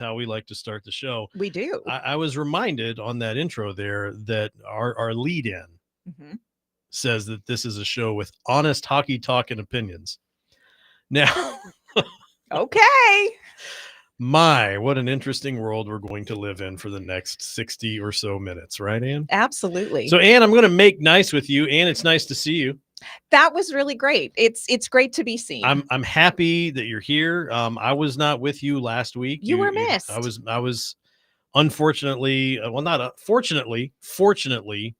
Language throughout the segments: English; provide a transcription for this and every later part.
how we like to start the show. We do. I was reminded on that intro there that our lead in Hmm. says that this is a show with honest hockey talk and opinions. Now, Okay. my, what an interesting world we're going to live in for the next 60 or so minutes, right, Ann? Absolutely. So, Ann, I'm going to make nice with you. Ann, it's nice to see you. That was really great. It's great to be seen. I'm happy that you're here. I was not with you last week. You were I missed. was unfortunately, well, not fortunately,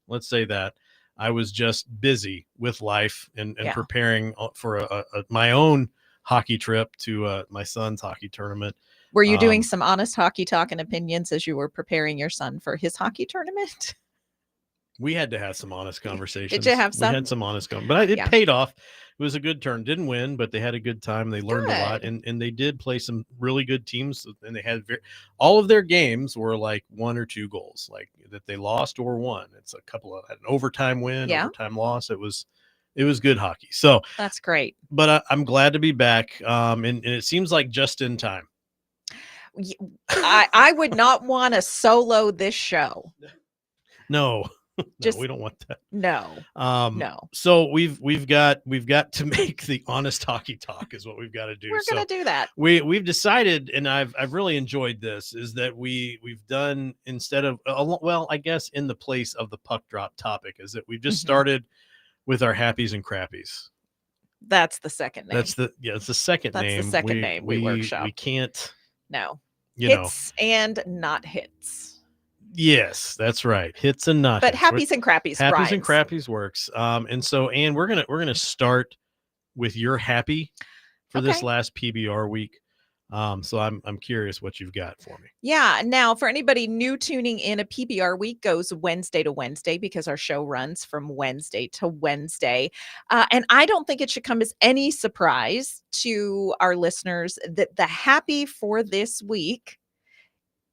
let's say that I was just busy with life and Yeah. preparing for my own hockey trip to my son's hockey tournament. Were you doing some honest hockey talk and opinions as you were preparing your son for his hockey tournament? We had to have some honest conversations. Did you have We some? had some honest but it Yeah. paid off. It was a good turn. Didn't win, but they had a good time. They learned a lot, Good. and they did play some really good teams. And they had all of their games were like 1 or 2 goals, like that they lost or won. It's a couple of an overtime win, Yeah. overtime loss. It was good hockey. So That's great. but I'm glad to be back. And it seems like just in time. I would not want to solo this show. No. No, Just we don't want that. no. No. So we've got to make the honest hockey talk is what we've got to do. We're gonna do that. We've decided, and I've really enjoyed this, is that we've done, instead of well, I guess in the place of the puck drop topic, is that we've just started with our happies and crappies. That's the second name. It's the second That's name. the second name we workshop. We can't. No. You know. Hits and not hits. Yes, that's right. Hits and not But hits. happies and crappies. Happies and crappies works. And so, Ann, we're gonna start with your happy for this last PBR week. So I'm curious what you've got for me. Yeah. Now, for anybody new tuning in, a PBR week goes Wednesday to Wednesday because our show runs from Wednesday to Wednesday. And I don't think it should come as any surprise to our listeners that the happy for this week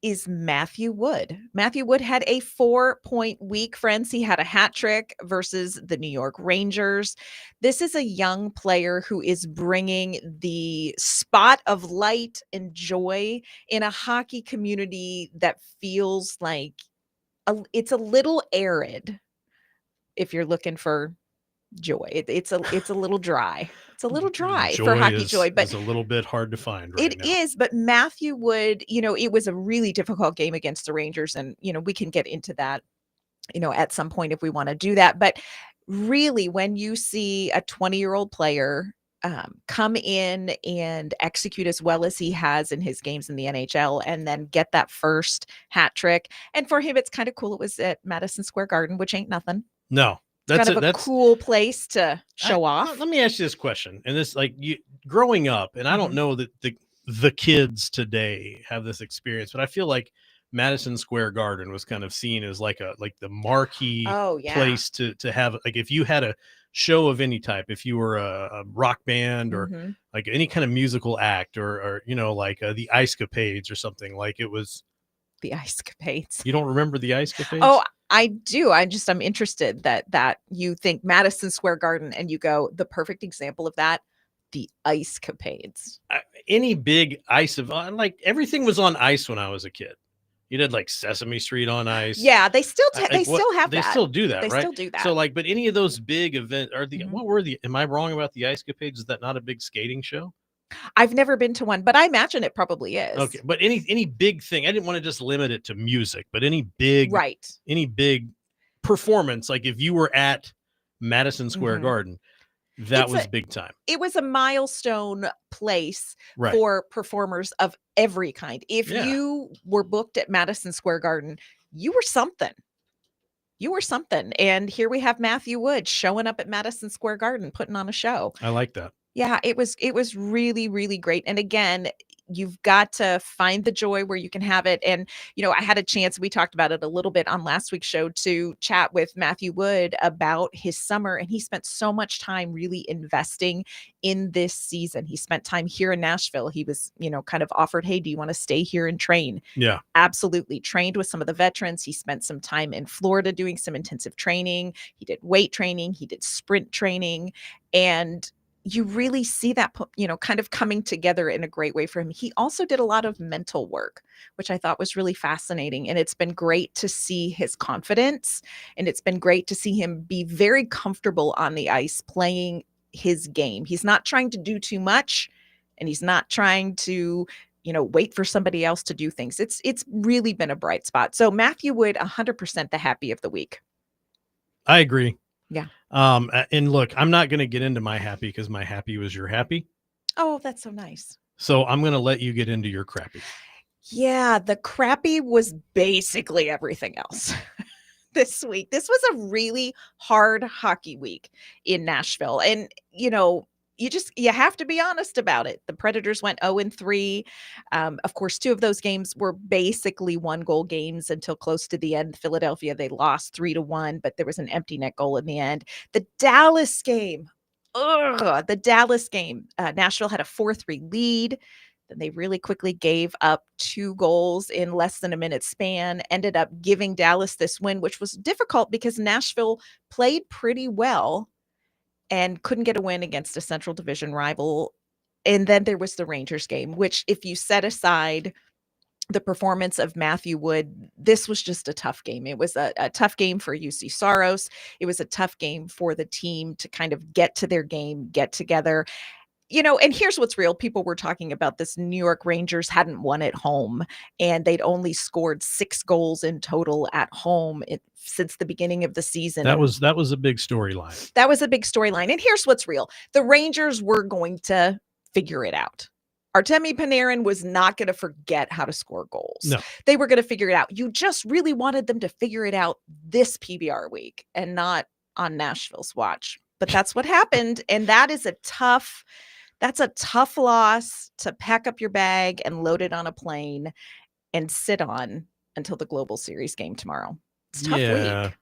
is Matthew Wood. Matthew Wood had a 4-point week, friends. He had a hat trick versus the New York Rangers. This is a young player who is bringing the spot of light and joy in a hockey community that feels like it's a little arid. If you're looking for joy, it's a little dry. It's a little dry for hockey joy, but it's a little bit hard to find right it now. is. But Matthew Wood, it was a really difficult game against the Rangers, and we can get into that, at some point if we want to do that. But really, when you see a 20-year-old player come in and execute as well as he has in his games in the NHL, and then get that first hat trick, and for him, it's kind of cool. It was at Madison Square Garden, which ain't nothing. No. That's kind of a cool place to show off. Let me ask you this question. And this, like, you growing up, and I don't know that the kids today have this experience, but I feel like Madison Square Garden was kind of seen as like the marquee place to have, like, if you had a show of any type, if you were a rock band or like any kind of musical act or like the Ice Capades or something, like it was the Ice Capades. You don't remember the Ice Capades? Oh, I do. I'm interested that you think Madison Square Garden and you go, the perfect example of that, the Ice Capades. Any big ice event, like everything was on ice when I was a kid. You did like Sesame Street on ice. Yeah, they still have that. They still do that, They right? still do that. So like, but any of those big events am I wrong about the Ice Capades? Is that not a big skating show? I've never been to one, but I imagine it probably is. Okay, but any big thing, I didn't want to just limit it to music, but any big performance, like if you were at Madison Square Garden, that was big time. It was a milestone place for performers of every kind. If you were booked at Madison Square Garden, you were something. You were something. And here we have Matthew Wood showing up at Madison Square Garden, putting on a show. I like that. Yeah, it was really, really great. And again, you've got to find the joy where you can have it. And, I had a chance, we talked about it a little bit on last week's show, to chat with Matthew Wood about his summer. And he spent so much time really investing in this season. He spent time here in Nashville. He was, kind of offered, hey, do you want to stay here and train? Yeah, absolutely. Trained with some of the veterans. He spent some time in Florida doing some intensive training. He did weight training. He did sprint training. And you really see that, kind of coming together in a great way for him. He also did a lot of mental work, which I thought was really fascinating. And it's been great to see his confidence. And it's been great to see him be very comfortable on the ice playing his game. He's not trying to do too much, and he's not trying to, wait for somebody else to do things. It's really been a bright spot. So Matthew Wood, 100% the happy of the week. I agree. Yeah. And look, I'm not going to get into my happy because my happy was your happy. Oh, that's so nice. So I'm going to let you get into your crappy. Yeah, the crappy was basically everything else this week. This was a really hard hockey week in Nashville. And, you have to be honest about it. The Predators went 0-3. Of course, 2 of those games were basically 1-goal games until close to the end. Philadelphia, they lost 3-1, but there was an empty net goal in the end. The Dallas game, Nashville had a 4-3 lead. Then they really quickly gave up 2 goals in less than a minute span, ended up giving Dallas this win, which was difficult because Nashville played pretty well and couldn't get a win against a Central Division rival. And then there was the Rangers game, which, if you set aside the performance of Matthew Wood, this was just a tough game. It was a tough game for UC Saros. It was a tough game for the team to kind of get to their game, get together. And here's what's real. People were talking about this. New York Rangers hadn't won at home, and they'd only scored 6 goals in total at home since the beginning of the season. That was a big storyline. That was a big storyline. And here's what's real. The Rangers were going to figure it out. Artemi Panarin was not going to forget how to score goals. No. They were going to figure it out. You just really wanted them to figure it out this PBR week and not on Nashville's watch. But that's what happened. And that's a tough loss to pack up your bag and load it on a plane and sit on until the Global Series game tomorrow. It's a tough week.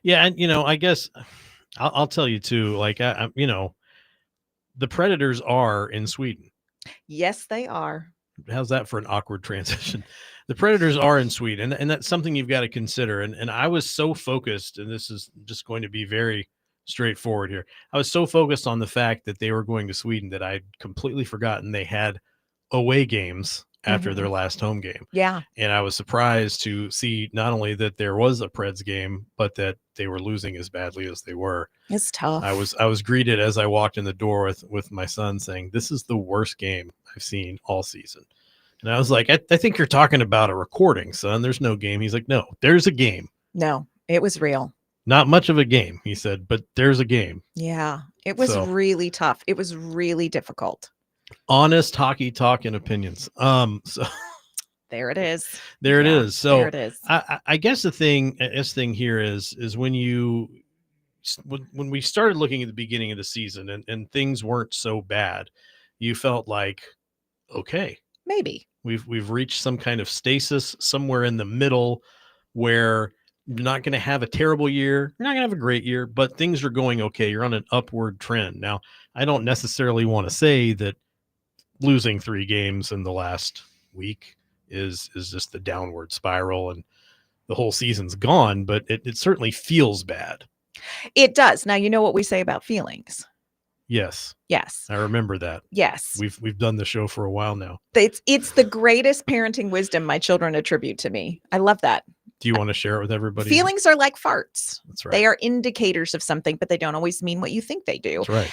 Yeah. And, I guess I'll tell you too, like, the Predators are in Sweden. Yes, they are. How's that for an awkward transition? The Predators are in Sweden, and that's something you've got to consider. And I was so focused, and this is just going to be very straightforward here. I was so focused on the fact that they were going to Sweden that I'd completely forgotten they had away games after their last home game. Yeah. And I was surprised to see not only that there was a Preds game, but that they were losing as badly as they were. It's tough. I was greeted as I walked in the door with my son saying, "This is the worst game I've seen all season." And I was like, I think you're talking about a recording, son. There's no game. He's like, "No, there's a game." No, it was real. Not much of a game, he said, but there's a game. Yeah, it was really tough. It was really difficult. Honest hockey talk and opinions. So there it is. There it is. So there it is. I guess the thing here is when we started looking at the beginning of the season and things weren't so bad, you felt like, okay, maybe we've reached some kind of stasis somewhere in the middle where you're not going to have a terrible year. You're not going to have a great year, but things are going okay. You're on an upward trend. Now, I don't necessarily want to say that losing 3 games in the last week is just the downward spiral and the whole season's gone, but it certainly feels bad. It does. Now, you know what we say about feelings. Yes. Yes. I remember that. Yes. We've done the show for a while now. It's the greatest parenting wisdom my children attribute to me. I love that. Do you want to share it with everybody? Feelings are like farts. That's right. They are indicators of something, but they don't always mean what you think they do. That's right.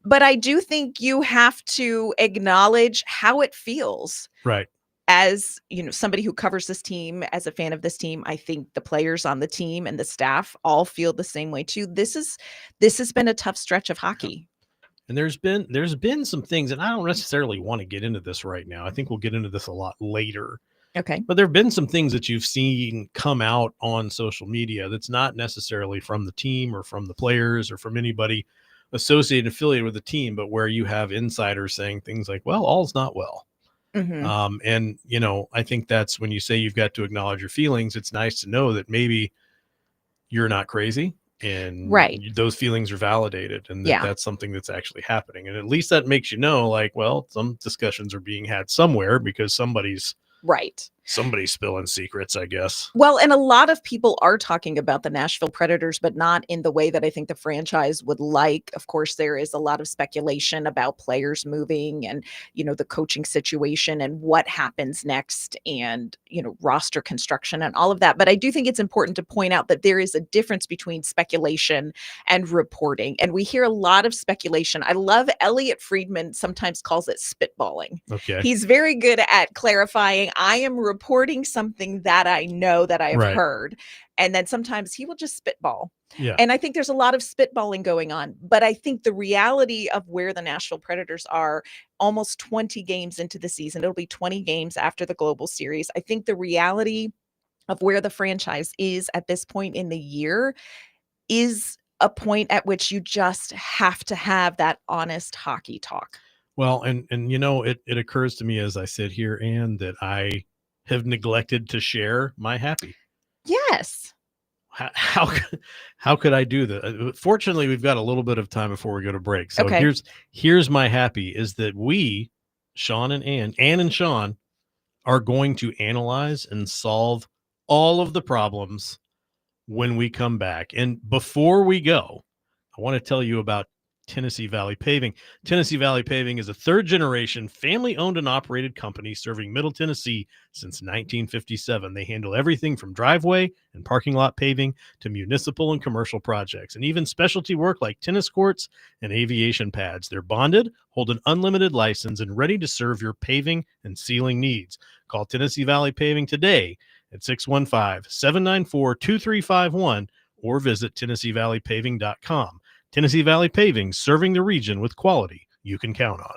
But I do think you have to acknowledge how it feels. Right. As, somebody who covers this team, as a fan of this team, I think the players on the team and the staff all feel the same way too. This has been a tough stretch of hockey. And there's been some things, and I don't necessarily want to get into this right now. I think we'll get into this a lot later. Okay. But there have been some things that you've seen come out on social media that's not necessarily from the team or from the players or from anybody associated, affiliated with the team, but where you have insiders saying things like, well, all's not well. Mm-hmm. And, I think that's when you say you've got to acknowledge your feelings. It's nice to know that maybe you're not crazy and those feelings are validated and that's something that's actually happening. And at least that makes you know, like, well, some discussions are being had somewhere because somebody's Somebody's spilling secrets, I guess. Well, and a lot of people are talking about the Nashville Predators, but not in the way that I think the franchise would like. Of course, there is a lot of speculation about players moving and, the coaching situation and what happens next and, roster construction and all of that. But I do think it's important to point out that there is a difference between speculation and reporting. And we hear a lot of speculation. I love Elliot Friedman sometimes calls it spitballing. Okay. He's very good at clarifying. I am reporting something that I know that I have Right. heard. And then sometimes he will just spitball. Yeah. And I think there's a lot of spitballing going on. But I think the reality of where the Nashville Predators are almost 20 games into the season, it'll be 20 games after the Global Series. I think the reality of where the franchise is at this point in the year is a point at which you just have to have that honest hockey talk. Well, and it occurs to me as I sit here, and that I have neglected to share my happy. Yes. How could I do that? Fortunately, we've got a little bit of time before we go to break. So Okay. here's my happy is that we, Sean and Ann and Sean, are going to analyze and solve all of the problems when we come back. And before we go, I want to tell you about Tennessee Valley Paving. Tennessee Valley Paving is a third-generation, family-owned and operated company serving Middle Tennessee since 1957. They handle everything from driveway and parking lot paving to municipal and commercial projects, and even specialty work like tennis courts and aviation pads. They're bonded, hold an unlimited license, and ready to serve your paving and sealing needs. Call Tennessee Valley Paving today at 615-794-2351 or visit TennesseeValleyPaving.com. Tennessee Valley Paving, serving the region with quality you can count on.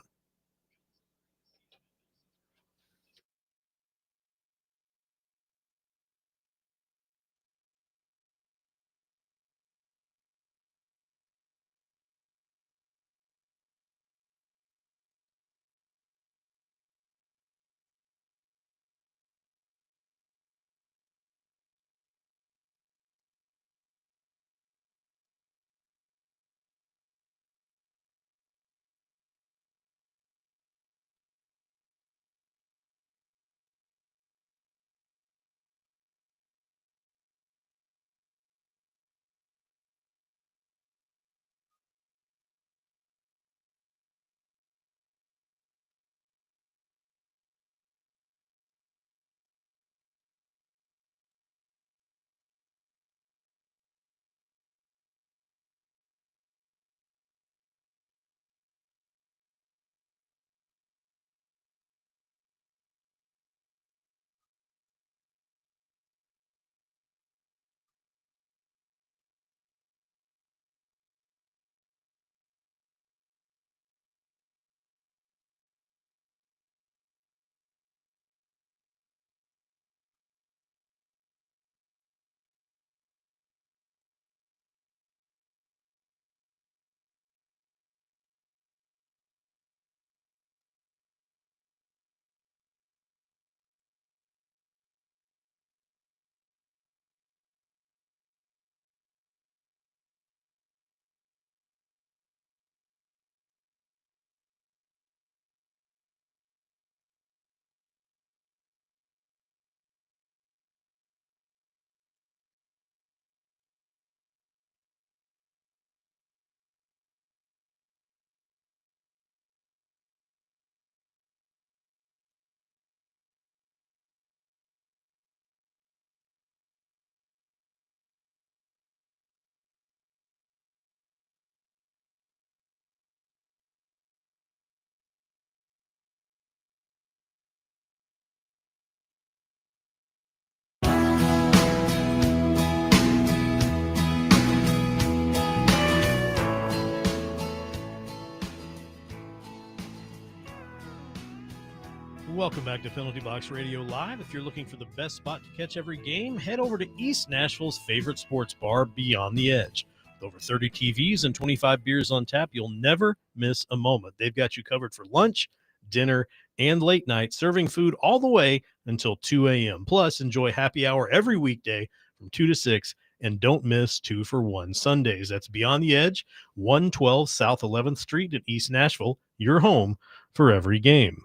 Welcome back to Penalty Box Radio Live. If you're looking for the best spot to catch every game, head over to East Nashville's favorite sports bar, Beyond the Edge. With over 30 TVs and 25 beers on tap, you'll never miss a moment. They've got you covered for lunch, dinner, and late night, serving food all the way until 2 a.m. Plus, enjoy happy hour every weekday from 2 to 6, and don't miss 2 for 1 Sundays. That's Beyond the Edge, 112 South 11th Street in East Nashville, your home for every game.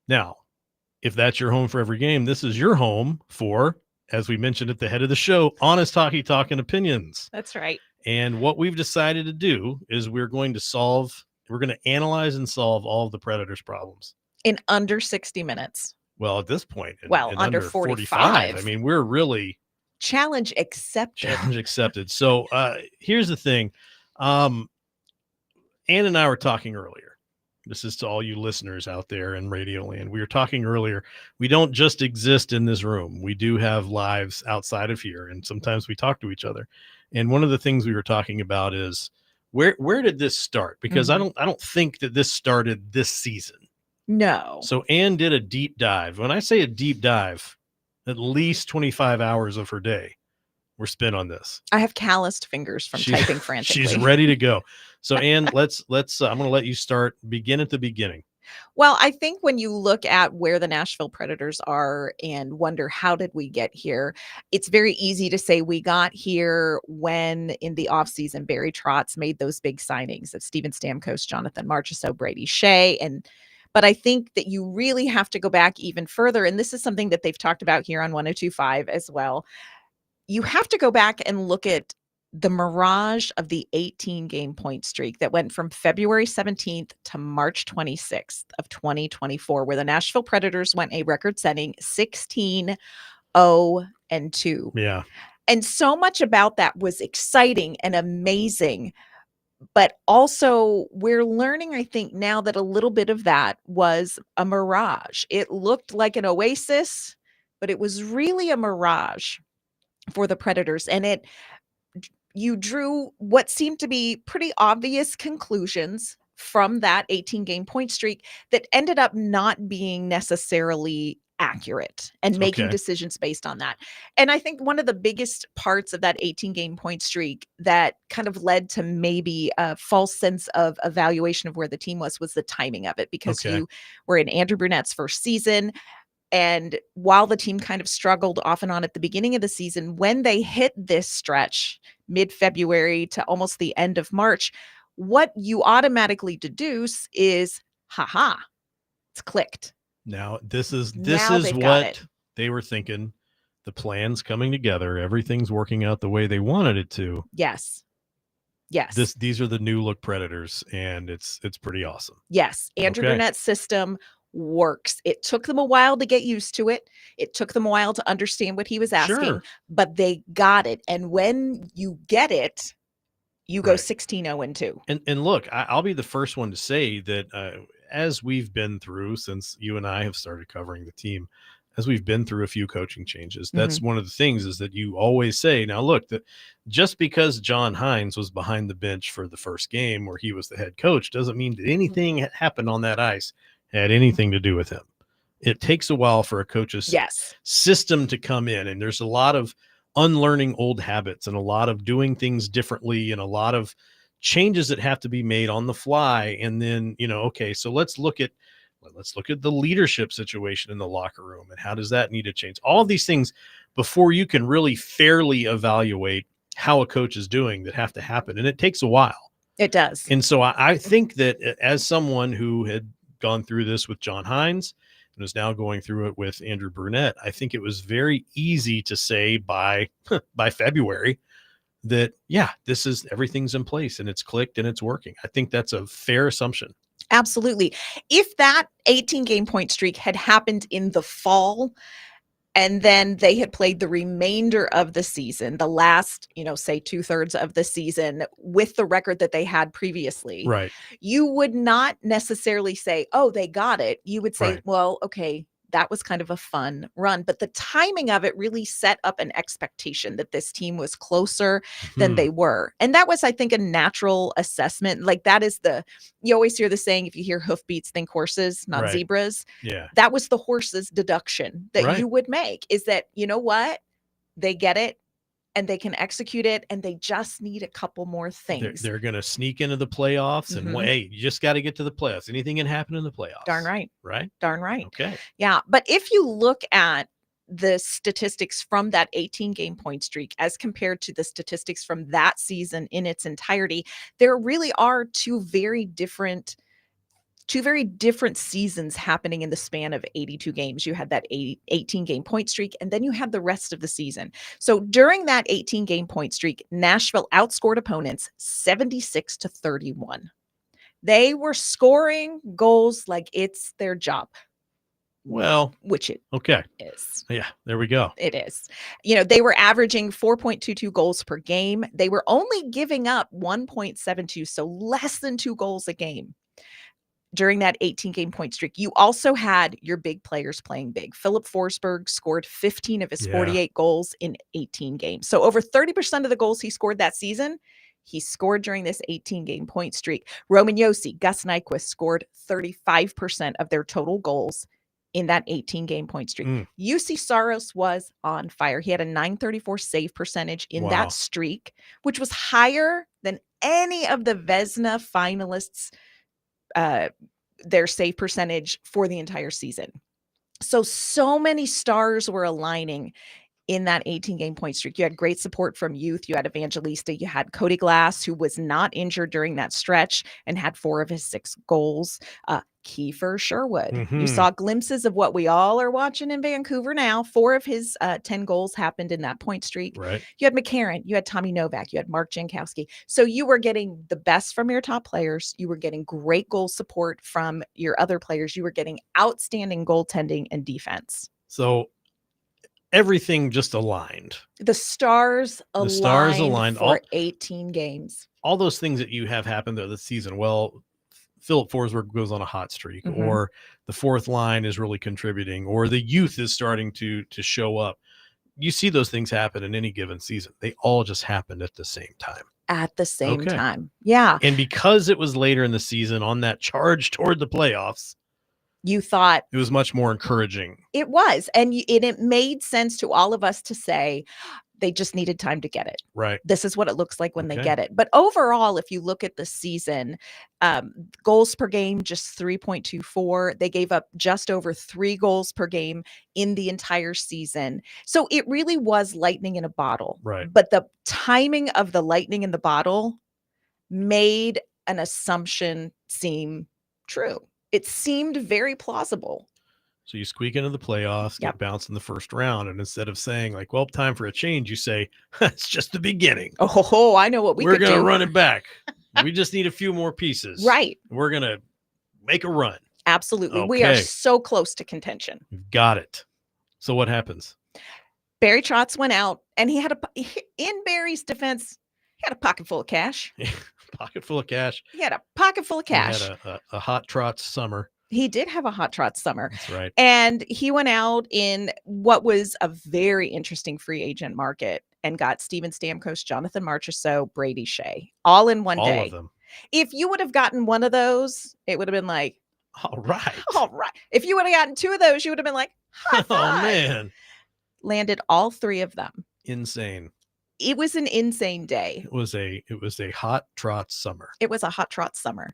Now, if that's your home for every game, this is your home for, as we mentioned at the head of the show, honest hockey talk and opinions. That's right. And what we've decided to do is we're going to analyze and solve all of the Predators' problems. In under 60 minutes. Well, at this point, Well, under 45. I mean, we're really Challenge accepted. So here's the thing. Ann and I were talking earlier. This is to all you listeners out there in Radio Land. We were talking earlier. We don't just exist in this room. We do have lives outside of here, and sometimes we talk to each other. And one of the things we were talking about is where did this start? Because I don't think that this started this season. No. So Ann did a deep dive. When I say a deep dive, at least 25 hours of her day were spent on this. I have calloused fingers from typing frantically. She's ready to go. So Ann, let's I'm going to let you begin at the beginning. Well, I think when you look at where the Nashville Predators are and wonder how did we get here, it's very easy to say we got here when in the offseason Barry Trotz made those big signings of Steven Stamkos, Jonathan Marchessault, Brady Shea, but I think that you really have to go back even further, and this is something that they've talked about here on 102.5 as well. You have to go back and look at the mirage of the 18-game point streak that went from February 17th to March 26th of 2024, where the Nashville Predators went a record-setting 16-0-2. Yeah. And so much about that was exciting and amazing. But also, we're learning, I think, now that a little bit of that was a mirage. It looked like an oasis, but it was really a mirage for the Predators. And you drew what seemed to be pretty obvious conclusions from that 18-game point streak that ended up not being necessarily accurate and making decisions based on that. And I think one of the biggest parts of that 18-game point streak that kind of led to maybe a false sense of evaluation of where the team was the timing of it, because you were in Andrew Brunette's first season. And while the team kind of struggled off and on at the beginning of the season, when they hit this stretch mid-February to almost the end of March, what you automatically deduce is, it's clicked. Now, this is what they were thinking. The plan's coming together. Everything's working out the way they wanted it to. Yes. These are the new look Predators, and it's pretty awesome. Yes. Andrew Brunette's system works. It took them a while to get used to it. It took them a while to understand what he was asking, but they got it. And when you get it, you go 16-0-2. And look, I'll be the first one to say that as we've been through, since you and I have started covering the team, as we've been through a few coaching changes, that's one of the things is that you always say, now look, that just because John Hynes was behind the bench for the first game where he was the head coach doesn't mean that anything that happened on that ice had anything to do with him. It takes a while for a coach's system to come in, and there's a lot of unlearning old habits and a lot of doing things differently and a lot of changes that have to be made on the fly. And then, so let's look at the leadership situation in the locker room and how does that need to change? All of these things before you can really fairly evaluate how a coach is doing that have to happen. And it takes a while. It does. And so I think that as someone who had gone through this with John Hynes and is now going through it with Andrew Brunette, I think it was very easy to say by February that, everything's in place and it's clicked and it's working. I think that's a fair assumption. Absolutely. If that 18-game point streak had happened in the fall, and then they had played the remainder of the season, the last, say 2/3 of the season with the record that they had previously, right? You would not necessarily say, oh, they got it. You would say, well, okay, that was kind of a fun run. But the timing of it really set up an expectation that this team was closer than they were. And that was, I think, a natural assessment. Like that is you always hear the saying, if you hear hoofbeats, think horses, not zebras. Yeah. That was the horse's deduction that you would make, is that, you know what? They get it and they can execute it and they just need a couple more things. They're going to sneak into the playoffs and hey, you just got to get to the playoffs. Anything can happen in the playoffs. Darn right. Right? Darn right. Okay. Yeah. But if you look at the statistics from that 18-game point streak as compared to the statistics from that season in its entirety, there really are two very different two very different seasons happening in the span of 82 games. You had that 18-game point streak, and then you had the rest of the season. So during that 18-game point streak, Nashville outscored opponents 76-31. They were scoring goals like it's their job. Well, which it okay. is. Yeah, there we go. It is. They were averaging 4.22 goals per game. They were only giving up 1.72, so less than 2 goals a game during that 18-game point streak. You also had your big players playing big. Philip Forsberg scored 15 of his 48 goals in 18 games. So over 30% of the goals he scored that season, he scored during this 18-game point streak. Roman Josi, Gus Nyquist scored 35% of their total goals in that 18-game point streak. UC Saros was on fire. He had a .934 save percentage in that streak, which was higher than any of the Vezina finalists, their save percentage for the entire season. So many stars were aligning in that 18-game point streak. You had great support from youth. You had Evangelista. You had Cody Glass, who was not injured during that stretch and had 4 of his 6 goals. Kiefer Sherwood. You saw glimpses of what we all are watching in Vancouver now. 4 of his 10 goals happened in that point streak. Right. You had McCarron. You had Tommy Novak. You had Mark Jankowski. So you were getting the best from your top players. You were getting great goal support from your other players. You were getting outstanding goaltending and defense. So everything just aligned. The stars aligned for 18 games. All those things that you have happened this season. Well, Philip Forsberg goes on a hot streak, or the fourth line is really contributing, or the youth is starting to show up. You see those things happen in any given season. They all just happened at the same time. At the same time. Yeah. And because it was later in the season on that charge toward the playoffs, you thought it was much more encouraging. It was. And it made sense to all of us to say they just needed time to get it. Right. This is what it looks like when they get it. But overall, if you look at the season, goals per game, just 3.24. They gave up just over 3 goals per game in the entire season. So it really was lightning in a bottle. Right. But the timing of the lightning in the bottle made an assumption seem true. It seemed very plausible. So you squeak into the playoffs, get bounced in the first round. And instead of saying like, well, time for a change, you say, it's just the beginning. Oh, I know what we're going to run it back. We just need a few more pieces. Right. We're going to make a run. Absolutely. We are so close to contention. We've got it. So what happens? Barry Trotz went out, and he had in Barry's defense, he had a pocket full of cash. Pocket full of cash. He had a pocket full of cash. He had a hot Trotz summer. He did have a hot Trotz summer. That's right. And he went out in what was a very interesting free agent market and got Steven Stamkos, Jonathan Marchessault, Brady Shea, all in one day. All of them. If you would have gotten one of those, it would have been like, all right. All right. If you would have gotten 2 of those, you would have been like, high five. Oh, man. Landed all 3 of them. Insane. It was an insane day. It was a hot Trotz summer. It was a hot Trotz summer.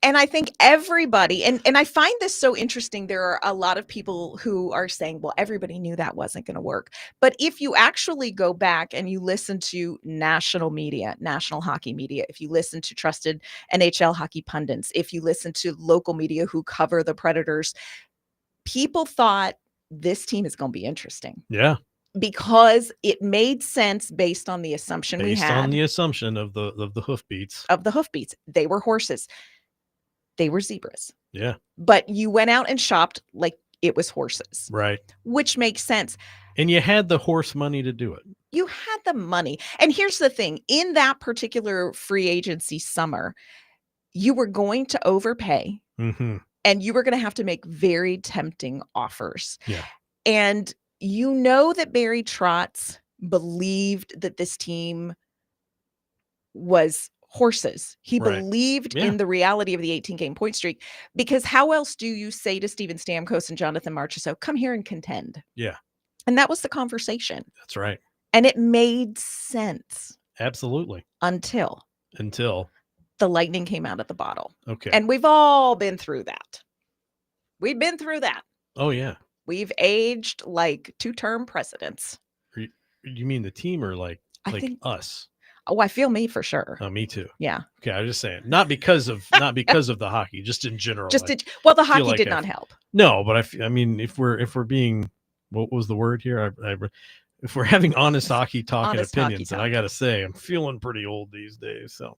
And I think everybody, and I find this so interesting. There are a lot of people who are saying, well, everybody knew that wasn't going to work. But if you actually go back and you listen to national media, national hockey media, if you listen to trusted NHL hockey pundits, if you listen to local media who cover the Predators, people thought this team is going to be interesting. Yeah. Because it made sense based on the assumption we had. Based on the assumption of the hoofbeats. Of the hoofbeats. They were horses. They were zebras. Yeah. But you went out and shopped like it was horses. Right. Which makes sense. And you had the horse money to do it. You had the money. And here's the thing. In that particular free agency summer, you were going to overpay. And you were going to have to make very tempting offers. Yeah. And you know that Barry Trotz believed that this team was horses. He believed in the reality of the 18-game point streak, because how else do you say to Steven Stamkos and Jonathan Marchessault, come here and contend? Yeah. And that was the conversation. That's right. And it made sense. Absolutely. Until the lightning came out of the bottle. Okay. And we've all been through that. We've been through that. Oh, yeah. We've aged like 2-term presidents. You mean the team or like us? Oh, I feel me for sure. Oh, me too. Yeah. Okay, I was just saying, not because of the hockey, just in general. Just I did well, the feel hockey like did not help. no, but I mean, if we're being, what was the word here? If we're having honest hockey talk and Honest hockey opinions, then I talk. got to say, I'm feeling pretty old these days. So,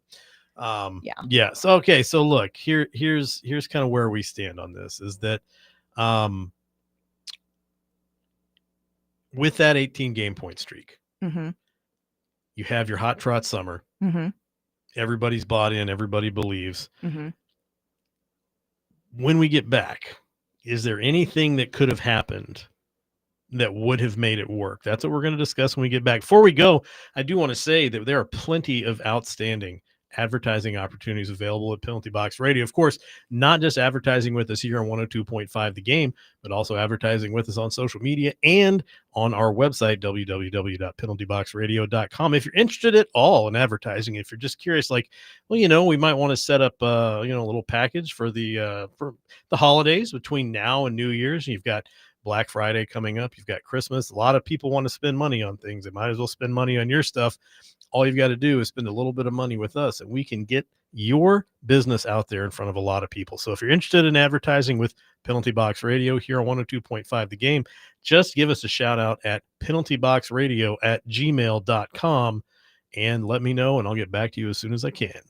Yeah. yeah. So, okay. So look, here's kind of where we stand on this is that, with that 18 game point streak, Mhm. you have your hot trot summer. Mhm. Everybody's bought in. Everybody believes. Mhm. When we get back, is there anything that could have happened that would have made it work? That's what we're going to discuss when we get back. Before we go, I do want to say that there are plenty of outstanding advertising opportunities available at Penalty Box Radio. Of course, not just advertising with us here on 102.5 The Game, but also advertising with us on social media and on our website, www.penaltyboxradio.com. If you're interested at all in advertising, if you're just curious, like, well, we might want to set up a little package for the holidays between now and New Year's. You've got Black Friday coming up. You've got Christmas. A lot of people want to spend money on things. They might as well spend money on your stuff. All you've got to do is spend a little bit of money with us, and we can get your business out there in front of a lot of people. So if you're interested in advertising with Penalty Box Radio here on 102.5 The Game, just give us a shout out at penaltyboxradio@gmail.com and let me know, and I'll get back to you as soon as I can.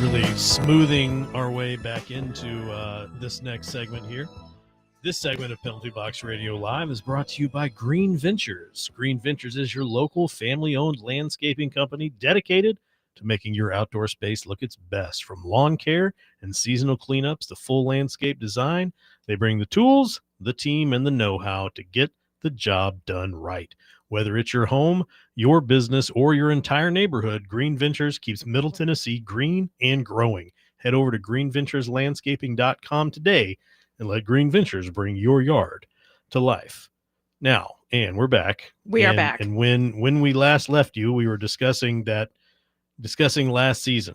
Really smoothing our way back into this next segment here. This segment of Penalty Box Radio Live is brought to you by Green Ventures. Green Ventures is your local family-owned landscaping company dedicated to making your outdoor space look its best. From lawn care and seasonal cleanups to full landscape design, they bring the tools, the team, and the know-how to get the job done right. Whether it's your home, your business, or your entire neighborhood, Green Ventures keeps Middle Tennessee green and growing. Head over to greenventureslandscaping.com today and let Green Ventures bring your yard to life. Now, Ann, we're back. We are back. And when we last left you, we were discussing last season.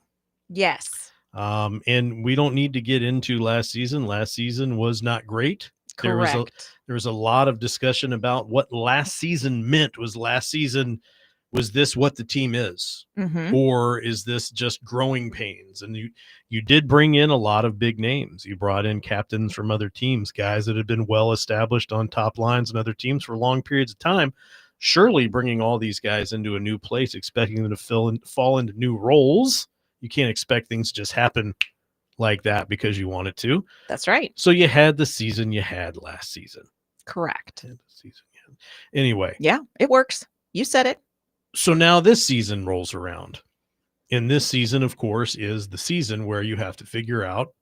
Yes. And we don't need to get into last season. Last season was not great. Correct. There was a lot of discussion about what last season meant. Was this what the team is? Mhm. Or is this just growing pains? And you did bring in a lot of big names. You brought in captains from other teams, guys that had been well established on top lines and other teams for long periods of time. Surely bringing all these guys into a new place, expecting them to fall into new roles. You can't expect things to just happen like that because you want it to. That's right. So you had the season you had last season. Correct. Anyway. Yeah, it works. You said it. So now this season rolls around. And this season, of course, is the season where you have to figure out,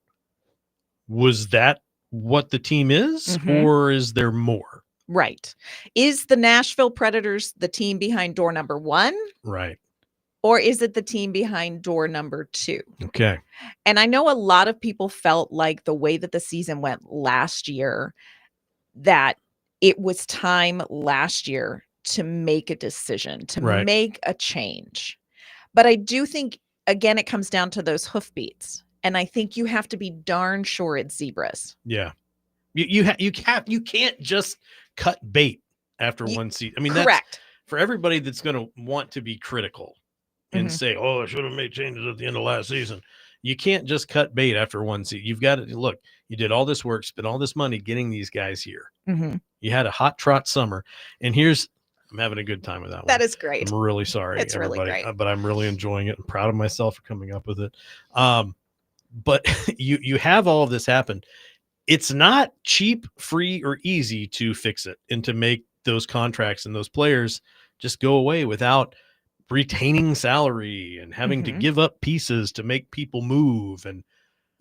was that what the team is, or is there more? Right. Is the Nashville Predators the team behind door number 1? Right. Or is it the team behind door number 2? Okay. And I know a lot of people felt like the way that the season went last year, that it was time last year to make a decision, to make a change. But I do think, again, it comes down to those hoofbeats. And I think you have to be darn sure it's zebras. Yeah. You can't just cut bait after one season. I mean, correct. That's for everybody that's going to want to be critical and say, oh, I should have made changes at the end of last season. You can't just cut bait after one season. You've got to look, you did all this work, spent all this money getting these guys here. You had a hot trot summer. And I'm having a good time with that one. That is great. I'm really sorry, it's everybody, really great. But I'm really enjoying it and proud of myself for coming up with it. But you have all of this happen. It's not cheap, free, or easy to fix it and to make those contracts and those players just go away without retaining salary and having to give up pieces to make people move. And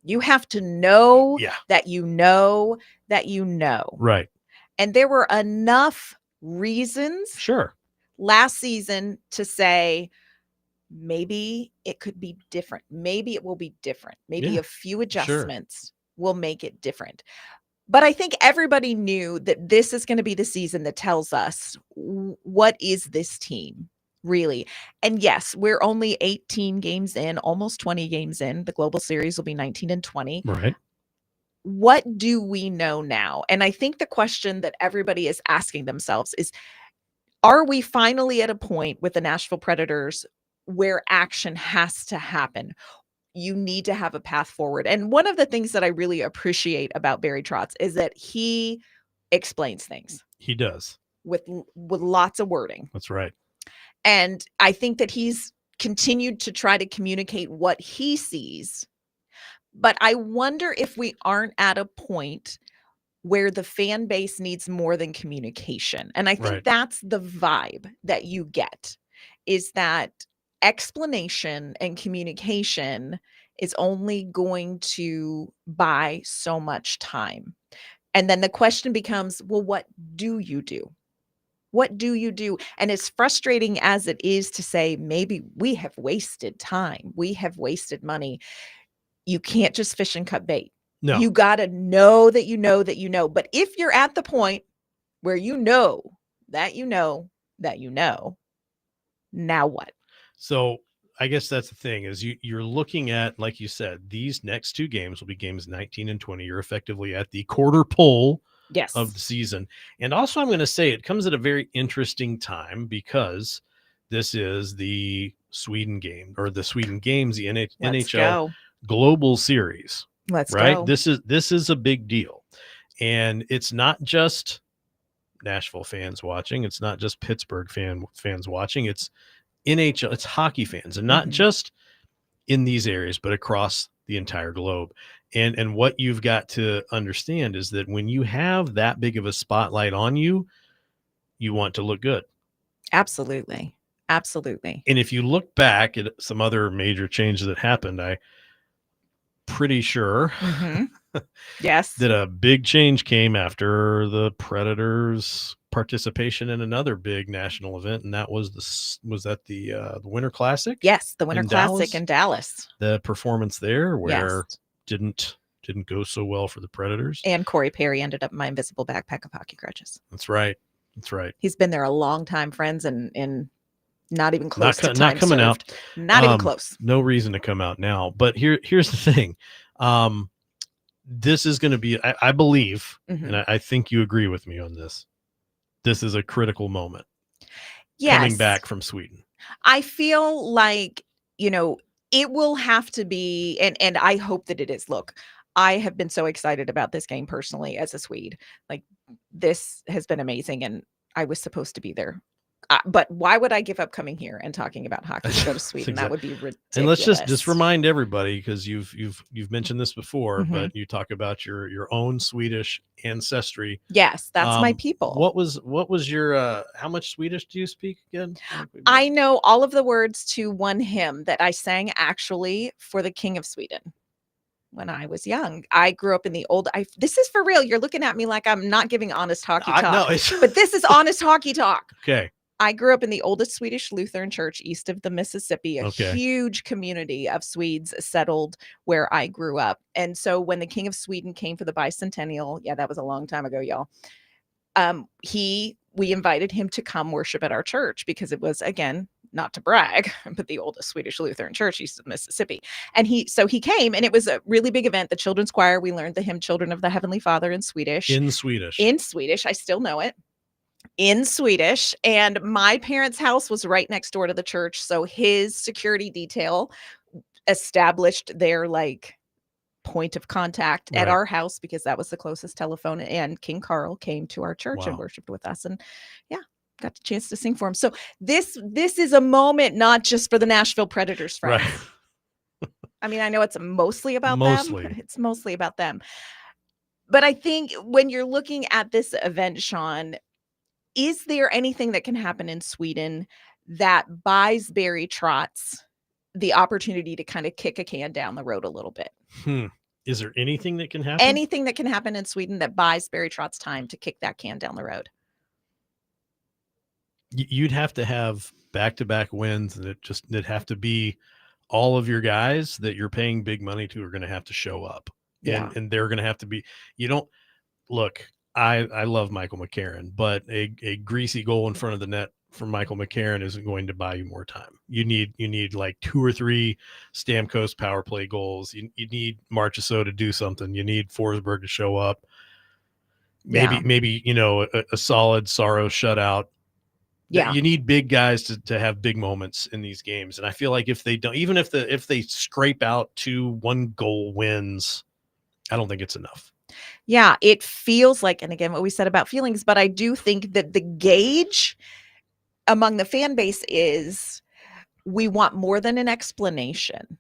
you have to know that you know that you know. Right. And there were enough reasons last season to say, maybe it could be different. Maybe it will be different. Maybe a few adjustments will make it different. But I think everybody knew that this is going to be the season that tells us what is this team really. And yes, we're only 18 games in, almost 20 games in. The Global Series will be 19 and 20. Right. What do we know now? And I think the question that everybody is asking themselves is, are we finally at a point with the Nashville Predators where action has to happen? You need to have a path forward. And one of the things that I really appreciate about Barry Trotz is that he explains things. He does. With lots of wording. That's right. And I think that he's continued to try to communicate what he sees. But I wonder if we aren't at a point where the fan base needs more than communication. And I think that's the vibe that you get, is that explanation and communication is only going to buy so much time. And then the question becomes, well, what do you do? What do you do? And as frustrating as it is to say, maybe we have wasted time, we have wasted money, you can't just fish and cut bait. No. You got to know that you know that you know. But if you're at the point where you know that you know that you know, now what? So I guess that's the thing, is you're looking at, like you said, these next two games will be games 19 and 20. You're effectively at the quarter pole of the season. And also, I'm going to say it comes at a very interesting time, because this is the Sweden game, or the Sweden games, the NHL Global Series. Let's go. This is a big deal. And it's not just Nashville fans watching. It's not just Pittsburgh fans watching. It's NHL, it's hockey fans, and not just in these areas, but across the entire globe. And what you've got to understand is that when you have that big of a spotlight on you, you want to look good. Absolutely. Absolutely. And if you look back at some other major changes that happened, I'm pretty sure that a big change came after the Predators' participation in another big national event, and that was the Winter Classic? Yes, the Winter Classic in Dallas. The performance there, where didn't didn't go so well for the Predators. And Corey Perry ended up in my invisible backpack of hockey crutches. That's right. That's right. He's been there a long time, friends, and not even close to time Not coming served. out. Not even close. No reason to come out now. But here's the thing. This is going to be, I believe, and I think you agree with me on this. This is a critical moment. Yes. Coming back from Sweden. I feel like, it will have to be, and I hope that it is. Look, I have been so excited about this game personally as a Swede. Like, this has been amazing, and I was supposed to be there. But why would I give up coming here and talking about hockey to go to Sweden? That would be ridiculous. And let's just remind everybody, because you've mentioned this before, but you talk about your own Swedish ancestry. Yes, that's my people. What was your how much Swedish do you speak again? I know all of the words to one hymn that I sang actually for the King of Sweden when I was young. I grew up in the old. This is for real. You're looking at me like I'm not giving honest hockey talk, but this is honest hockey talk. Okay. I grew up in the oldest Swedish Lutheran church east of the Mississippi, a huge community of Swedes settled where I grew up. And so when the King of Sweden came for the bicentennial, that was a long time ago, y'all. We invited him to come worship at our church because it was, again, not to brag, but the oldest Swedish Lutheran church east of the Mississippi. And he came, and it was a really big event. The children's choir, we learned the hymn Children of the Heavenly Father in Swedish. In Swedish. I still know it. In Swedish. And my parents' house was right next door to the church. So his security detail established their point of contact at our house because that was the closest telephone. And King Carl came to our church and worshiped with us. And got the chance to sing for him. So this is a moment not just for the Nashville Predators, friends. Right. I mean, I know it's mostly about them. It's mostly about them. But I think when you're looking at this event, Sean, is there anything that can happen in Sweden that buys Barry Trotz the opportunity to kind of kick a can down the road a little bit? Is there anything that can happen? Anything that can happen in Sweden that buys Barry Trotz time to kick that can down the road? You'd have to have back-to-back wins that have to be all of your guys that you're paying big money to are going to have to show up. Yeah. And they're going to have to be, I love Michael McCarron, but a greasy goal in front of the net from Michael McCarron isn't going to buy you more time. You need like 2 or 3 Stamkos power play goals. You need Marchessault to do something. You need Forsberg to show up. Maybe a solid Saros shutout. Yeah, you need big guys to have big moments in these games. And I feel like if they don't, even if they scrape out 2 1-goal wins, I don't think it's enough. Yeah, it feels like, and again, what we said about feelings, but I do think that the gauge among the fan base is we want more than an explanation.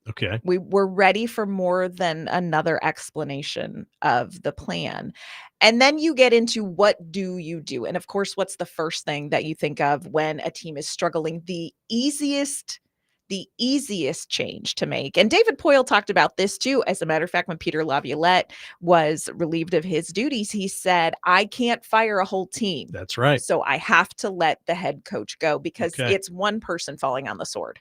Okay. We're ready for more than another explanation of the plan. And then you get into what do you do? And of course, what's the first thing that you think of when a team is struggling? The easiest change to make. And David Poile talked about this too. As a matter of fact, when Peter Laviolette was relieved of his duties, he said, I can't fire a whole team. That's right. So I have to let the head coach go because it's one person falling on the sword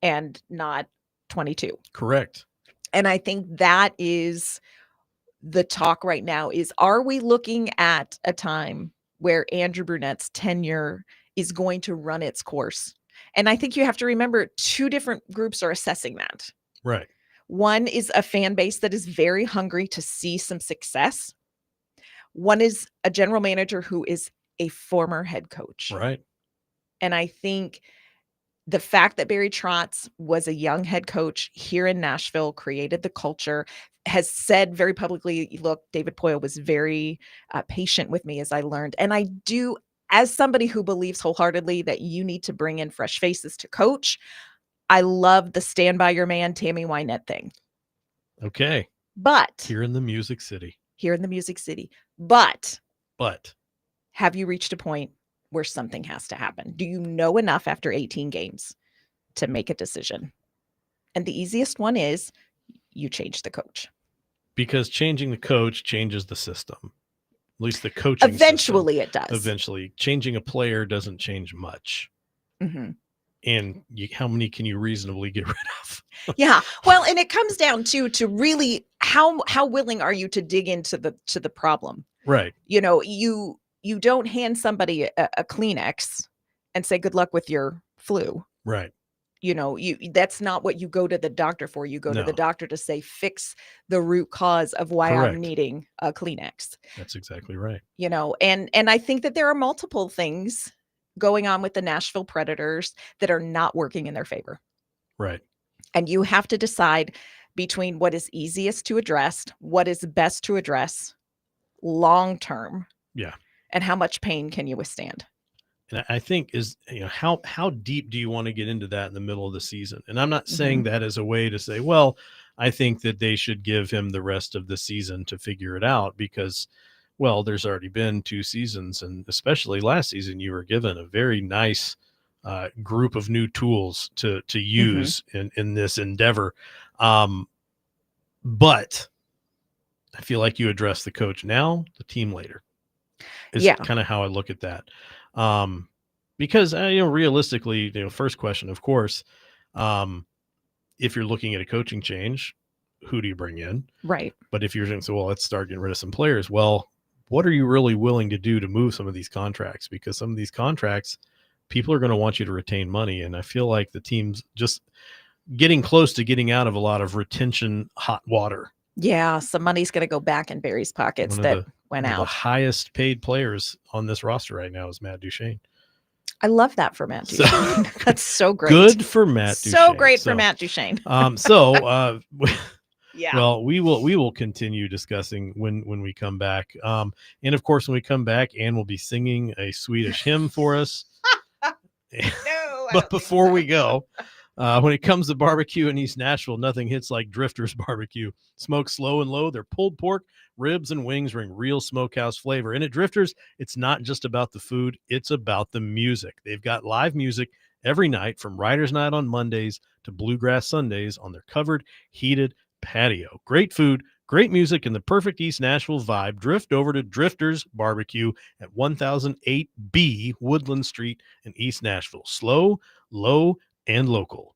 and not 22. Correct. And I think that is the talk right now is, are we looking at a time where Andrew Brunette's tenure is going to run its course? And I think you have to remember 2 different groups are assessing that. Right. One is a fan base that is very hungry to see some success. One is a general manager who is a former head coach. Right. And I think the fact that Barry Trotz was a young head coach here in Nashville, created the culture, has said very publicly, look, David Poile was very patient with me as I learned. And I do, as somebody who believes wholeheartedly that you need to bring in fresh faces to coach, I love the stand by your man, Tammy Wynette thing. Okay. But here in the Music City. But have you reached a point where something has to happen? Do you know enough after 18 games to make a decision? And the easiest one is you change the coach. Because changing the coach changes the system. At least the coaching eventually system. It does. Eventually. Changing a player doesn't change much. Mm-hmm. and how many can you reasonably get rid of? Yeah. Well, and it comes down to really how willing are you to dig into the problem? Right, You don't hand somebody a Kleenex and say good luck with your flu. right. You that's not what you go to the doctor for. You go to the No, doctor to say fix the root cause of why I'm correct. needing a Kleenex. That's exactly right. And I think that there are multiple things going on with the Nashville Predators that are not working in their favor. Right. And you have to decide between what is easiest to address, what is best to address long term, Yeah. and how much pain can you withstand. And I think how deep do you want to get into that in the middle of the season? And I'm not saying Mhm. that as a way to say, well, I think that they should give him the rest of the season to figure it out because, well, there's already been 2 seasons, and especially last season, you were given a very nice group of new tools to Mhm. use in this endeavor. Um, but I feel like you address the coach now, the team later. Is Yeah. kind of how I look at that. Um, because realistically, first question, of course, um, if you're looking at a coaching change, who do you bring in? Right. But if you're saying, so well, let's start getting rid of some players. Well, what are you really willing to do to move some of these contracts? Because some of these contracts, people are going to want you to retain money, and I feel like the team's just getting close to getting out of a lot of retention hot water. Yeah, some money's gonna go back in Barry's pockets One of that the went one of the out. highest paid players on this roster right now is Matt Duchene. I love that for Matt So Duchene. That's so great. good for Matt So Duchene. great for Matt Duchene. So Yeah. well, we will continue discussing when we come back. And of course, when we come back, Anne will be singing a Swedish hymn for us. No, I But don't think before so. we go, when it comes to barbecue in East Nashville, nothing hits like Drifters Barbecue. Smoked slow and low, their pulled pork, ribs, and wings bring real smokehouse flavor. And at Drifters, it's not just about the food, it's about the music. They've got live music every night from Writers Night on Mondays to Bluegrass Sundays on their covered, heated patio. Great food, great music, and the perfect East Nashville vibe. Drift over to Drifters Barbecue at 1008B Woodland Street in East Nashville. Slow, low, and local.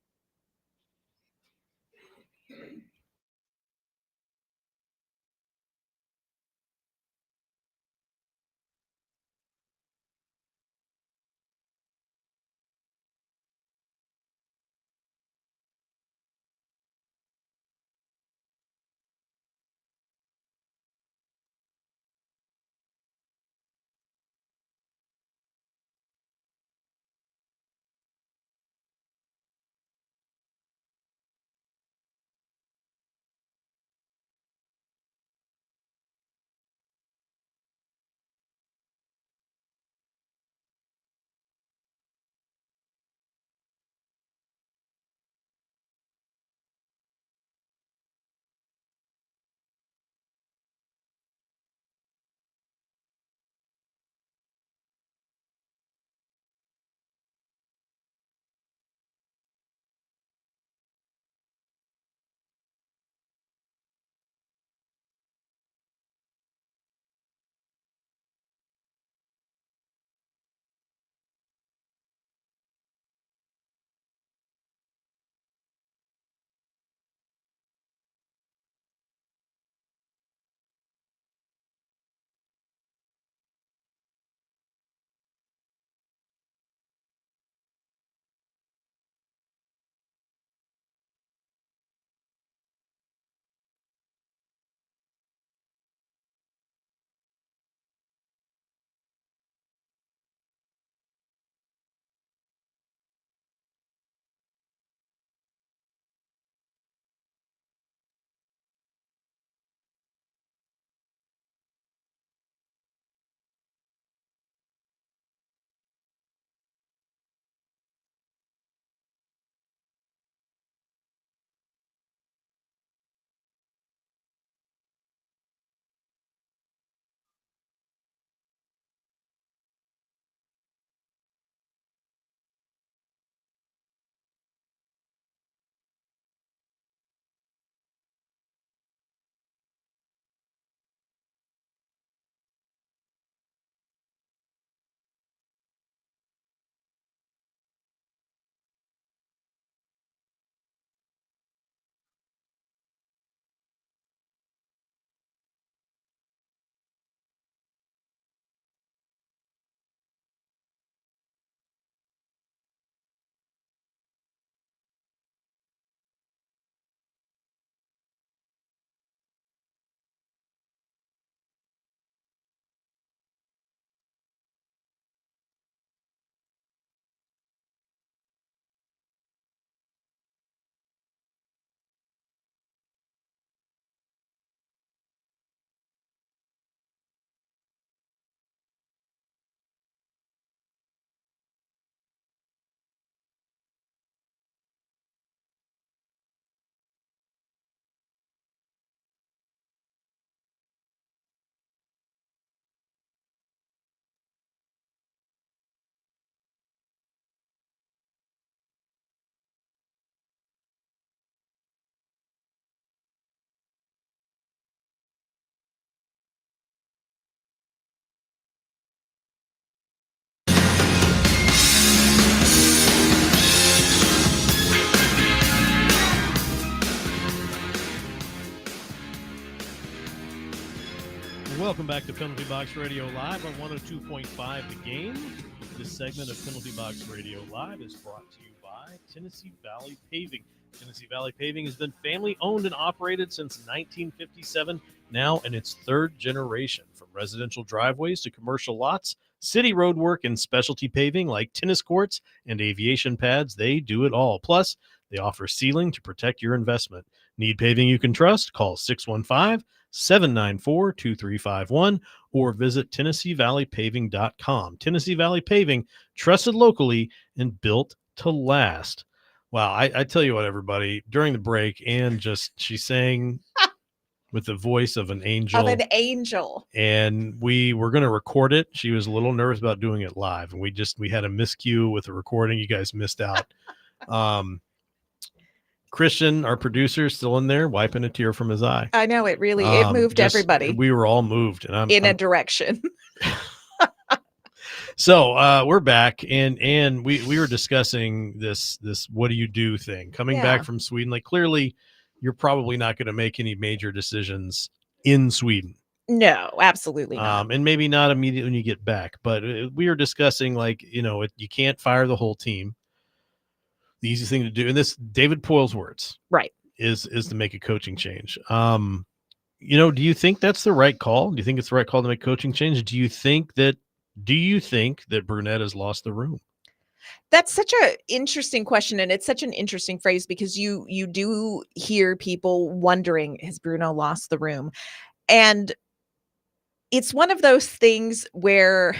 Welcome back to Penalty Box Radio Live on 102.5 The Game. This segment of Penalty Box Radio Live is brought to you by Tennessee Valley Paving. Tennessee Valley Paving has been family owned and operated since 1957, now in its third generation. From residential driveways to commercial lots, city road work, and specialty paving like tennis courts and aviation pads, they do it all. Plus, they offer sealing to protect your investment. Need paving you can trust? Call 615-794-2351 or visit TennesseeValleyPaving.com. Tennessee Valley Paving, trusted locally and built to last. Wow, I tell you what, everybody, during the break, Ann she sang with the voice of an angel. Of an angel. And we were going to record it. She was a little nervous about doing it live, and we had a miscue with the recording. You guys missed out. Christian, our producer, is still in there wiping a tear from his eye. I know, it moved everybody. We were all moved, and I'm a direction. So we're back, and we were discussing this what do you do thing coming back from Sweden. Like, clearly you're probably not going to make any major decisions in Sweden. No, absolutely not. And maybe not immediately when you get back, but we were discussing, like, you can't fire the whole team. The easiest thing to do, and this David Poyle's words, right, is to make a coaching change. Do you think that's the right call? Do you think it's the right call to make coaching change? Do you think that Brunette has lost the room? That's such an interesting question, and it's such an interesting phrase, because you do hear people wondering, has Bruno lost the room? And it's one of those things where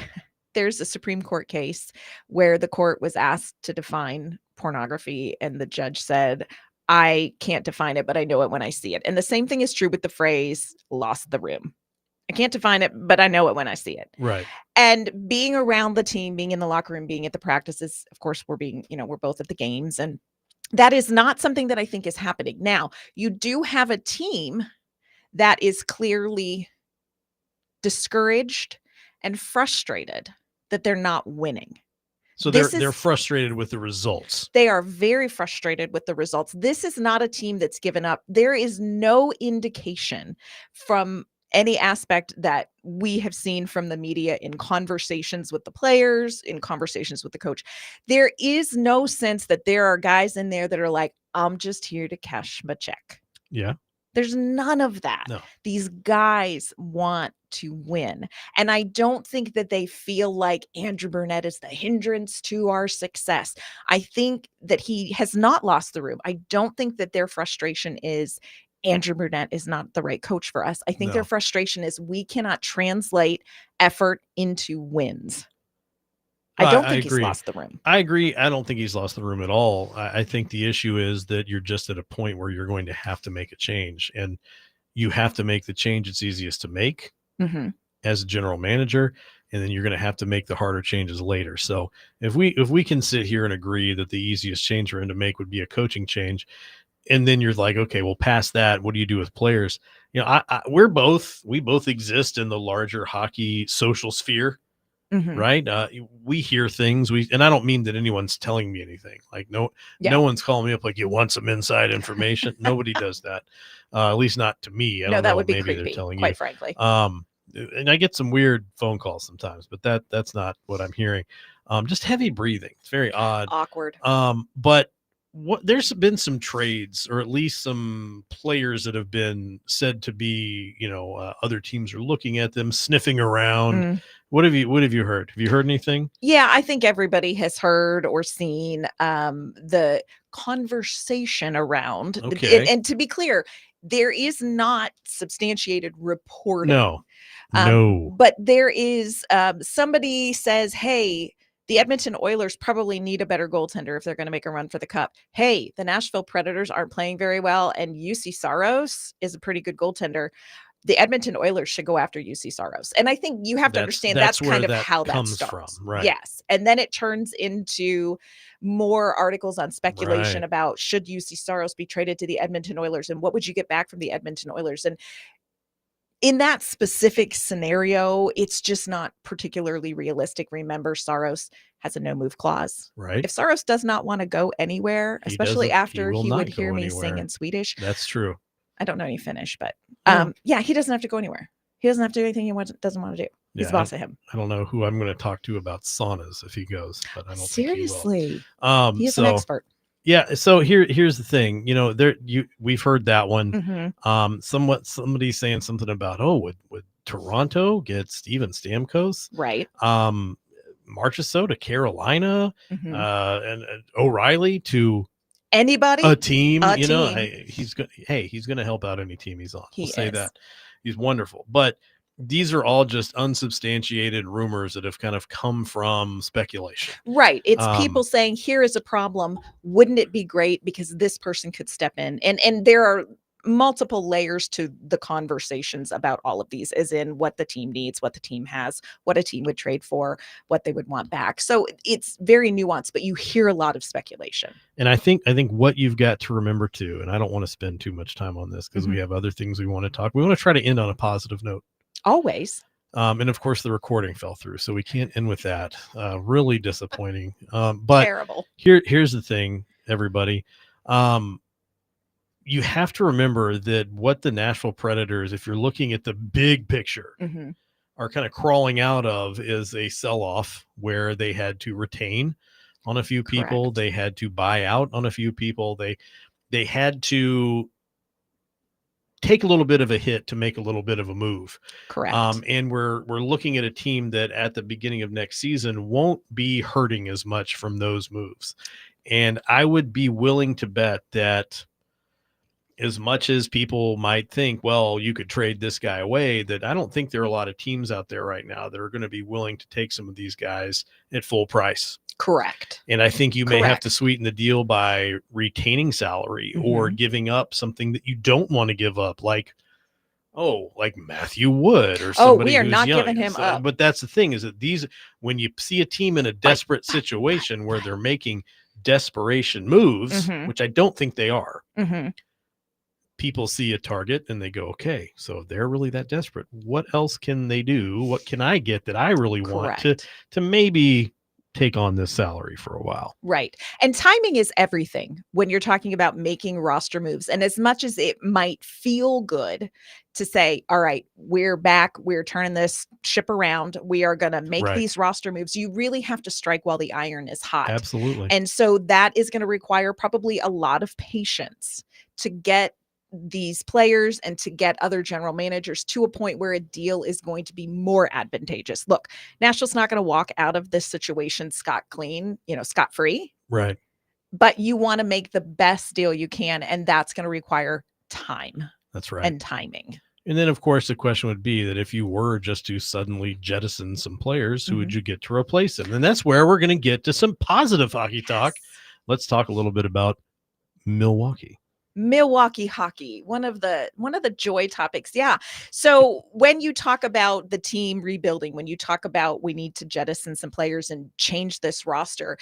there's a Supreme Court case where the court was asked to define pornography, and the judge said, I can't define it, but I know it when I see it. And the same thing is true with the phrase lost the room. I can't define it, but I know it when I see it. Right. And being around the team, being in the locker room, being at the practices, of course, we're both at the games. And that is not something that I think is happening. Now, you do have a team that is clearly discouraged and frustrated that they're not winning. So they're frustrated with the results. They are very frustrated with the results. This is not a team that's given up. There is no indication from any aspect that we have seen from the media, in conversations with the players, in conversations with the coach. There is no sense that there are guys in there that are like, I'm just here to cash my check. Yeah. There's none of that. No. These guys want to win. And I don't think that they feel like Andrew Brunette is the hindrance to our success. I think that he has not lost the room. I don't think that their frustration is Andrew Brunette is not the right coach for us. I think their frustration is we cannot translate effort into wins. I don't think he's lost the room. I agree. I don't think he's lost the room at all. I think the issue is that you're just at a point where you're going to have to make a change, and you have to make the change it's easiest to make as a general manager, and then you're going to have to make the harder changes later. So if we can sit here and agree that the easiest change for him to make would be a coaching change, and then you're like, okay, well, past that, what do you do with players? We both exist in the larger hockey social sphere. Right. We hear things and I don't mean that anyone's telling me anything. Like, no one's calling me up like, you want some inside information. Nobody does that. At least not to me. I don't know, that would be maybe creepy, they're telling quite you. frankly. And I get some weird phone calls sometimes, but that's not what I'm hearing. Just heavy breathing. It's very odd. Awkward. But there's been some trades, or at least some players that have been said to be, other teams are looking at them, sniffing around. What have you heard? Have you heard anything? Yeah, I think everybody has heard or seen the conversation around. Okay. And to be clear, there is not substantiated reporting. No. But there is somebody says, hey, the Edmonton Oilers probably need a better goaltender if they're going to make a run for the cup. Hey, the Nashville Predators aren't playing very well, and UC Saros is a pretty good goaltender. The Edmonton Oilers should go after UC Saros. And I think you have to understand that's kind of how that starts. From, right? Yes. And then it turns into more articles on speculation about, should UC Saros be traded to the Edmonton Oilers, and what would you get back from the Edmonton Oilers? And in that specific scenario, it's just not particularly realistic. Remember, Saros has a no-move clause. Right. If Saros does not want to go anywhere, especially after he would hear me sing in Swedish. That's true. I don't know any Finnish, but he doesn't have to go anywhere. He doesn't have to do anything he doesn't want to do. He's Yeah, the boss of him. I don't know who I'm going to talk to about saunas if he goes, but I don't think he will. Seriously, he is an So expert. yeah, so here's the thing. We've heard that one. Mhm. Somebody's saying something about, oh, would Toronto get Steven Stamkos? Right. Marchessault to Carolina, Mhm. and O'Reilly to Anybody? a team. A You know, team. he's going to help out any team he's on. We'll He say is. that. He's wonderful. But these are all just unsubstantiated rumors that have kind of come from speculation. Right. It's people saying, here is a problem. Wouldn't it be great because this person could step in? And there are multiple layers to the conversations about all of these, as in what the team needs, what the team has, what a team would trade for, what they would want back. So it's very nuanced, but you hear a lot of speculation. And I think what you've got to remember too, and I don't want to spend too much time on this because we have other things we want to talk. We want to try to end on a positive note. Always. And of course the recording fell through, so we can't end with that. Really disappointing. But terrible. Here's the thing, everybody. You have to remember that what the Nashville Predators, if you're looking at the big picture, are kind of crawling out of is a sell-off where they had to retain on a few people. Correct. They had to buy out on a few people. They had to take a little bit of a hit to make a little bit of a move. Correct. And we're looking at a team that at the beginning of next season won't be hurting as much from those moves. And I would be willing to bet that as much as people might think, well, you could trade this guy away, that I don't think there are a lot of teams out there right now that are going to be willing to take some of these guys at full price. Correct. And I think you may have to sweeten the deal by retaining salary or giving up something that you don't want to give up, like Matthew Wood or somebody. We are who's not young. giving him up. But that's the thing, is that when you see a team in a desperate situation where they're making desperation moves, which I don't think they are, people see a target and they go, okay, so if they're really that desperate, what else can they do? What can I get that I really want to maybe take on this salary for a while? Right. And timing is everything when you're talking about making roster moves. And as much as it might feel good to say, all right, we're back, we're turning this ship around, we are going to make these roster moves, you really have to strike while the iron is hot. Absolutely. And so that is going to require probably a lot of patience to get these players and to get other general managers to a point where a deal is going to be more advantageous. Look, Nashville's not going to walk out of this situation scot-free. Right. But you want to make the best deal you can, and that's going to require time. That's right. And timing. And then, of course, the question would be that if you were just to suddenly jettison some players, who would you get to replace them? And that's where we're going to get to some positive hockey talk. Let's talk a little bit about Milwaukee hockey, one of the joy topics. Yeah. So when you talk about the team rebuilding, when you talk about we need to jettison some players and change this roster,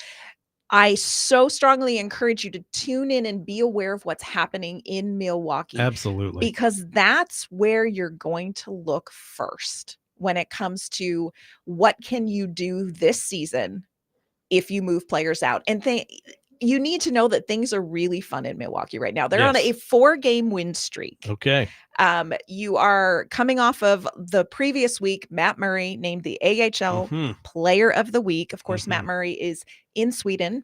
I so strongly encourage you to tune in and be aware of what's happening in Milwaukee. Absolutely. Because that's where you're going to look first when it comes to what can you do this season if you move players out. And you need to know that things are really fun in Milwaukee right now. They're on a 4-game win streak. Okay. You are coming off of the previous week. Matt Murray named the AHL Player of the Week. Of course, Matt Murray is in Sweden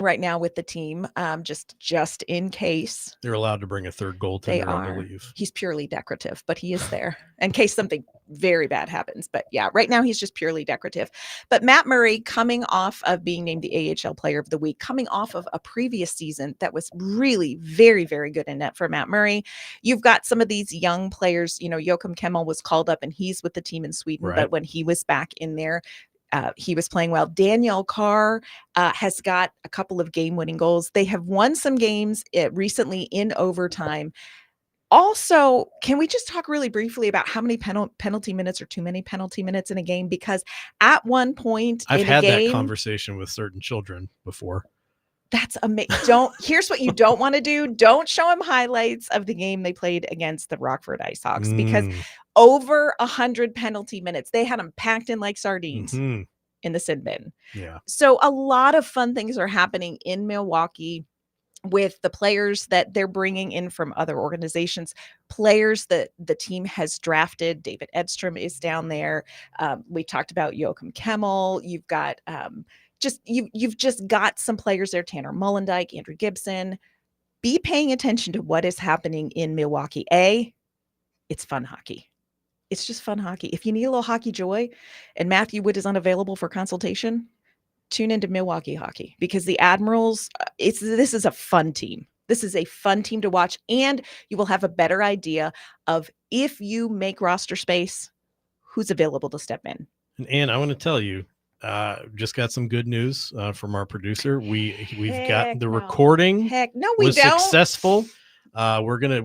right now with the team, just in case. They're allowed to bring a third goaltender, I believe. He's purely decorative, but he is there in case something very bad happens. But yeah, right now he's just purely decorative. But Matt Murray, coming off of being named the AHL Player of the Week, coming off of a previous season that was really very, very good in net for Matt Murray. You've got some of these young players, Joachim Kemmel was called up and he's with the team in Sweden, but when he was back in there, he was playing well. Daniel Carr has got a couple of game-winning goals. They have won some games recently in overtime. Also, can we just talk really briefly about how many penalty minutes or too many penalty minutes in a game? Because at one point I've had that conversation with certain children before. That's amazing. Here's what you don't want to do. Don't show them highlights of the game they played against the Rockford IceHogs because over 100 penalty minutes, they had them packed in like sardines in the sin bin. Yeah. So a lot of fun things are happening in Milwaukee. with the players that they're bringing in from other organizations, players that the team has drafted. David Edstrom is down there. We talked about Joachim Kemmel. You've got you've just got some players there. Tanner Mullendijk, Andrew Gibson. Be paying attention to what is happening in Milwaukee. It's fun hockey. It's just fun hockey. If you need a little hockey joy and Matthew Wood is unavailable for consultation, tune into Milwaukee hockey, because the Admirals, this is a fun team. This is a fun team to watch, and you will have a better idea of, if you make roster space, who's available to step in. And Ann, I want to tell you, just got some good news from our producer. We've got the recording. Heck no, we was don't. Successful. We're gonna.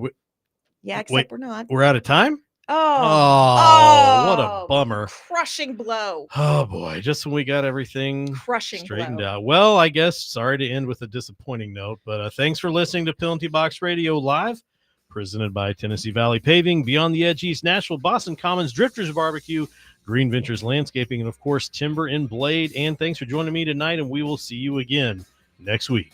Except we're not. We're out of time. Oh, what a bummer. Crushing blow. Oh boy, just when we got everything straightened blow. out. Well, I guess sorry to end with a disappointing note, but thanks for listening to Penalty Box Radio Live, presented by Tennessee Valley Paving, Beyond the Edge East Nashville, Boston Commons, Drifters Barbecue, Green Ventures Landscaping, and of course Timber and Blade. And thanks for joining me tonight, and we will see you again next week.